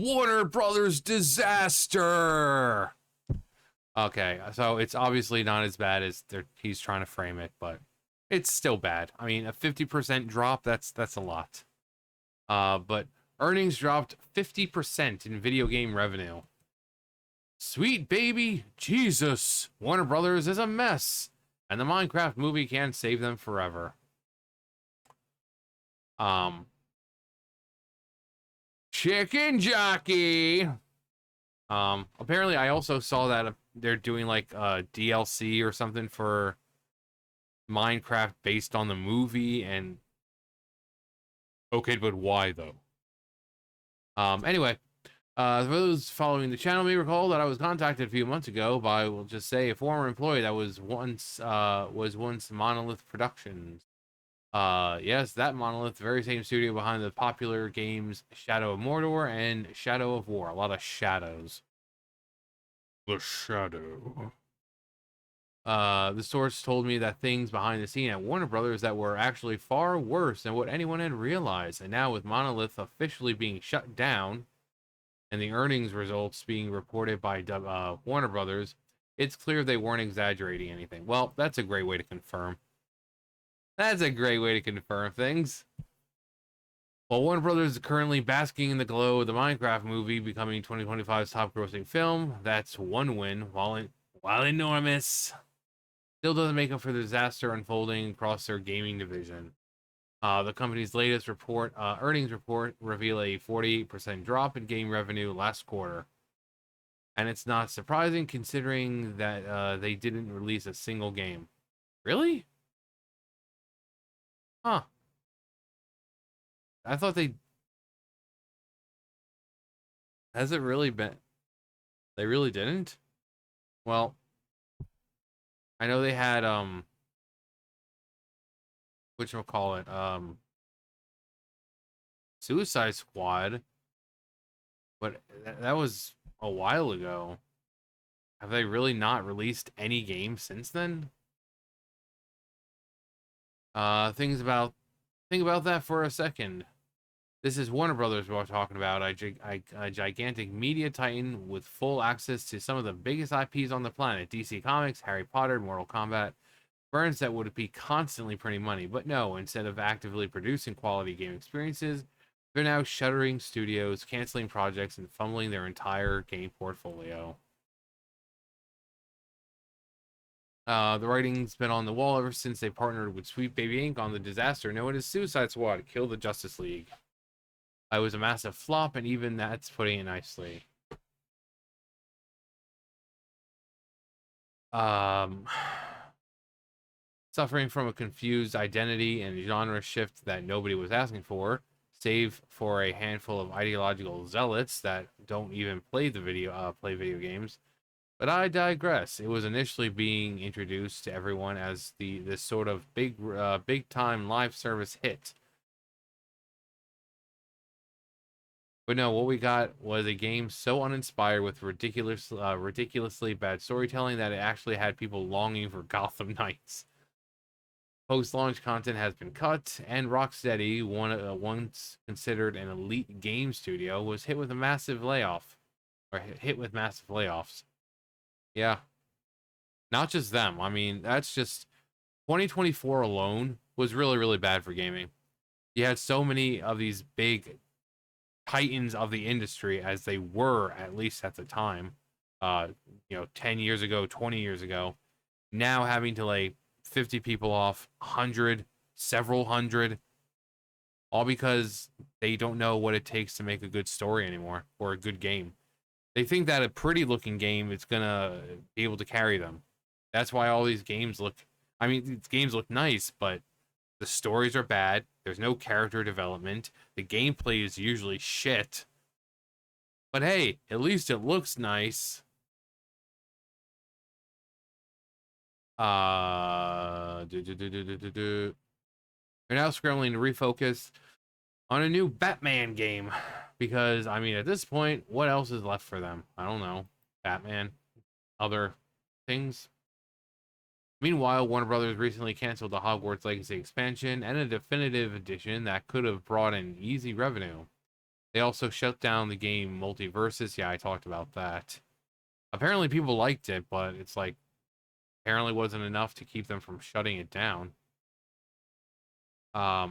Warner Brothers disaster. Okay, so it's obviously not as bad as he's trying to frame it, but it's still bad. I mean, a 50% drop, that's a lot. But earnings dropped 50% in video game revenue. Sweet baby Jesus, Warner Brothers is a mess, and the Minecraft movie can't save them forever. Chicken Jockey. Apparently I also saw that they're doing like DLC or something for Minecraft based on the movie, and okay, but why though? Anyway, for those following the channel may recall that I was contacted a few months ago by, we'll just say, a former employee that was once Monolith Productions. Yes, that Monolith, the very same studio behind the popular games Shadow of Mordor and Shadow of War. A lot of shadows. The Shadow. The source told me that things behind the scene at Warner Brothers that were actually far worse than what anyone had realized. And now with Monolith officially being shut down and the earnings results being reported by Warner Brothers, it's clear they weren't exaggerating anything. Well, that's a great way to confirm. That's a great way to confirm things. While Warner Brothers is currently basking in the glow of the Minecraft movie becoming 2025's top-grossing film, that's one win, while enormous, still doesn't make up for the disaster unfolding across their gaming division. The company's latest earnings report reveal a 48% drop in game revenue last quarter. And it's not surprising considering that they didn't release a single game. Really? Huh. I thought they... Has it really been... They really didn't? Well, I know they had, whatchamacallit, Suicide Squad, but that was a while ago. Have they really not released any games since then? Think about that for a second. This is Warner Brothers we're talking about, a gigantic media titan with full access to some of the biggest IPs on the planet. DC Comics, Harry Potter, Mortal Kombat. Burns that would be constantly printing money, but no, instead of actively producing quality game experiences, they're now shuttering studios, canceling projects, and fumbling their entire game portfolio. The writing's been on the wall ever since they partnered with Sweet Baby Inc. on the disaster known as Suicide Squad, Kill the Justice League. It was a massive flop, and even that's putting it nicely. Suffering from a confused identity and genre shift that nobody was asking for, save for a handful of ideological zealots that don't even play video games. But I digress. It was initially being introduced to everyone as this sort of big time live service hit. But no, what we got was a game so uninspired with ridiculously bad storytelling that it actually had people longing for Gotham Knights. Post-launch content has been cut, and Rocksteady, once considered an elite game studio, was hit with massive layoffs. Yeah, not just them. I mean, that's just 2024 alone was really, really bad for gaming. You had so many of these big titans of the industry, as they were at least at the time, 10 years ago, 20 years ago, now having to lay 50 people off, 100, several hundred, all because they don't know what it takes to make a good story anymore or a good game. They think that a pretty looking game is gonna be able to carry them. That's why all these games look, I mean, these games look nice, but the stories are bad. There's no character development. The gameplay is usually shit. But hey, at least it looks nice. They're now scrambling to refocus on a new Batman game. Because, I mean, at this point, what else is left for them? I don't know. Batman. Other things. Meanwhile, Warner Brothers recently canceled the Hogwarts Legacy expansion and a definitive edition that could have brought in easy revenue. They also shut down the game Multiversus. Yeah, I talked about that. Apparently people liked it, but it's like apparently wasn't enough to keep them from shutting it down. A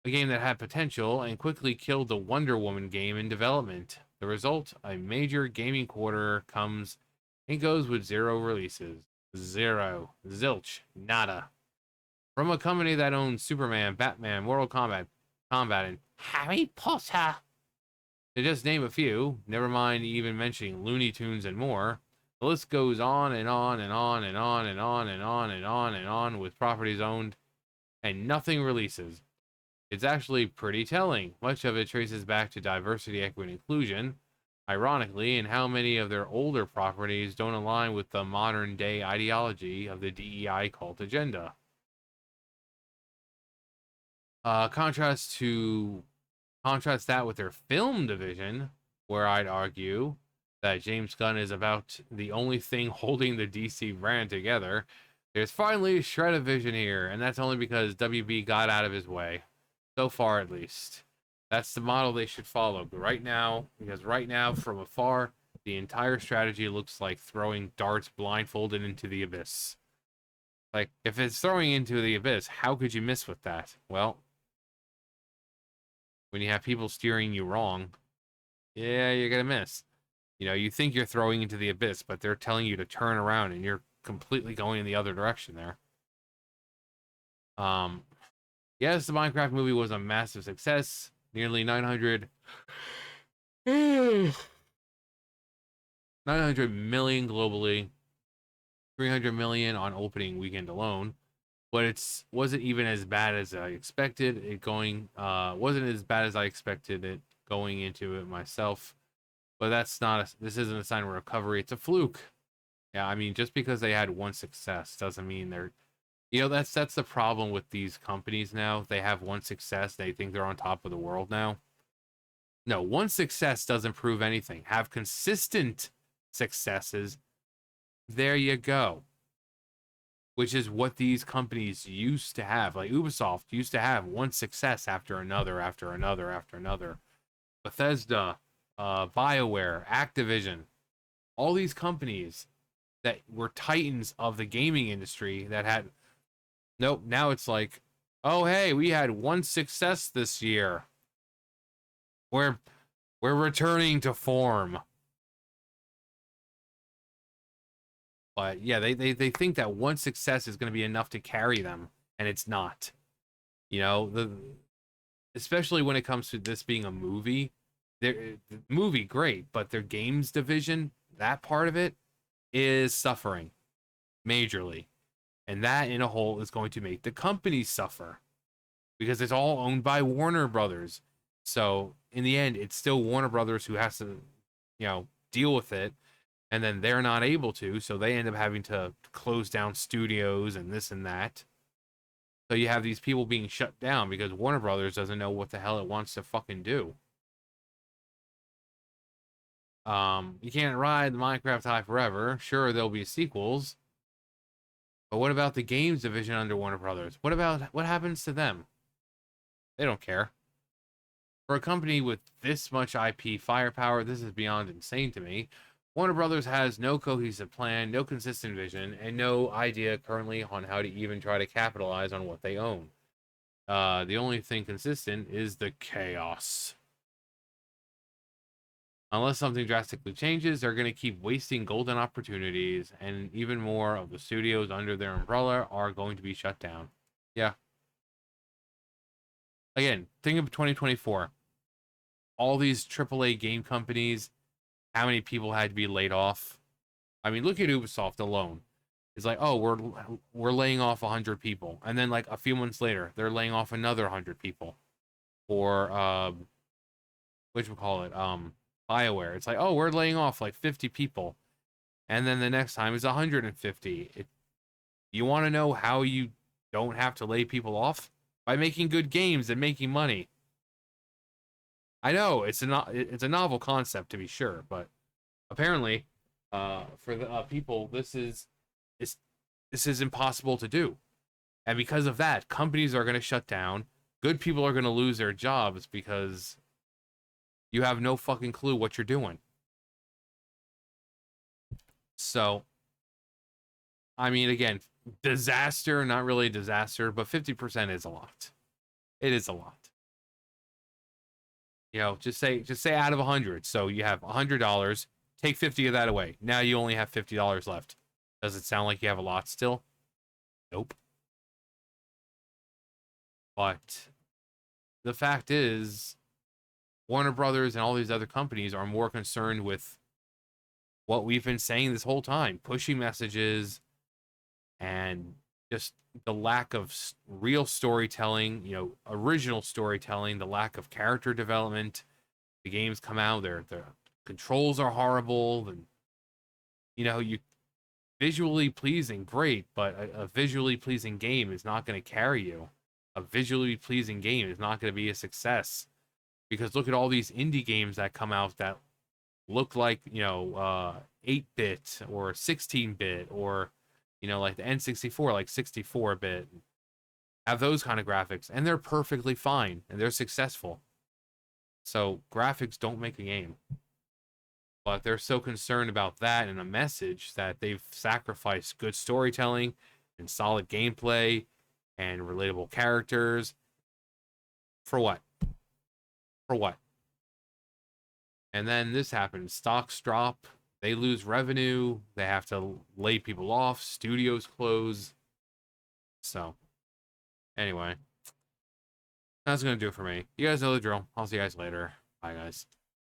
game that had potential and quickly killed the Wonder Woman game in development. The result, a major gaming quarter comes and goes with 0 releases. 0. Zilch. Nada. From a company that owns Superman, Batman, Mortal Kombat, and Harry Potter. To just name a few, never mind even mentioning Looney Tunes and more. The list goes on and on and on and on and on and on and on and on with properties owned and nothing releases. It's actually pretty telling. Much of it traces back to diversity, equity, and inclusion, ironically, and how many of their older properties don't align with the modern day ideology of the DEI cult agenda. Contrast that with their film division, where I'd argue that James Gunn is about the only thing holding the DC brand together. There's finally a shred of vision here, and that's only because WB got out of his way. So far, at least. That's the model they should follow. But right now, from afar, the entire strategy looks like throwing darts blindfolded into the abyss. Like, if it's throwing into the abyss, how could you miss with that? Well, when you have people steering you wrong, yeah, you're gonna miss. You know, you think you're throwing into the abyss, but they're telling you to turn around and you're completely going in the other direction there. Yes, the Minecraft movie was a massive success. Nearly 900 million globally, 300 million on opening weekend alone. But it wasn't even as bad as I expected it going. Wasn't as bad as I expected it going into it myself. But this isn't a sign of recovery. It's a fluke. Yeah, I mean, just because they had one success doesn't mean they're, that's the problem with these companies now. They have one success, they think they're on top of the world now. No, one success doesn't prove anything. Have consistent successes. There you go. Which is what these companies used to have. Like Ubisoft used to have one success after another, after another, after another. Bethesda, BioWare, Activision, all these companies that were titans of the gaming industry that had, nope, now it's like, oh hey, we had one success this year. We're returning to form. But yeah, they think that one success is going to be enough to carry them, and it's not. Especially when it comes to this being a movie. The movie, great, but their games division, that part of it, is suffering majorly. And that in a whole is going to make the company suffer because it's all owned by Warner Brothers. So in the end, it's still Warner Brothers who has to, deal with it. And then they're not able to. So they end up having to close down studios and this and that. So you have these people being shut down because Warner Brothers doesn't know what the hell it wants to fucking do. You can't ride the Minecraft high forever. Sure, there'll be sequels. But what about the games division under Warner Brothers? What happens to them? They don't care. For a company with this much IP firepower, this is beyond insane to me. Warner Brothers has no cohesive plan, no consistent vision, and no idea currently on how to even try to capitalize on what they own. The only thing consistent is the chaos. Unless something drastically changes, they're going to keep wasting golden opportunities, and even more of the studios under their umbrella are going to be shut down. Yeah. Again, think of 2024. All these AAA game companies, how many people had to be laid off? I mean, look at Ubisoft alone. It's like, oh, we're laying off 100 people, and then like a few months later, they're laying off another 100 people. Or whatchamacallit, BioWare. It's like, oh, we're laying off like 50 people, and then the next time is 150. You want to know how you don't have to lay people off? By making good games and making money. I know it's a novel concept to be sure, but apparently, for the people, this is impossible to do, and because of that, companies are going to shut down. Good people are going to lose their jobs because You have no fucking clue what you're doing. So, I mean, again, disaster, not really a disaster, but 50% is a lot. It is a lot. You know, just say out of 100. So you have $100, take 50 of that away. Now you only have $50 left. Does it sound like you have a lot still? Nope. But the fact is, Warner Brothers and all these other companies are more concerned with what we've been saying this whole time, pushing messages and just the lack of real storytelling, you know, original storytelling, the lack of character development. The games come out, their controls are horrible, and you know, you visually pleasing, great, but a visually pleasing game is not going to carry you. A visually pleasing game is not going to be a success because look at all these indie games that come out that look like, you know, 8-bit or 16-bit or, you know, like the N64, like 64-bit, have those kind of graphics, and they're perfectly fine and they're successful. So graphics don't make a game. But they're so concerned about that and a message that they've sacrificed good storytelling and solid gameplay and relatable characters. For what? For what? And then this happens. Stocks drop. They lose revenue. They have to lay people off. Studios close. So, anyway, that's going to do it for me. You guys know the drill. I'll see you guys later. Bye, guys.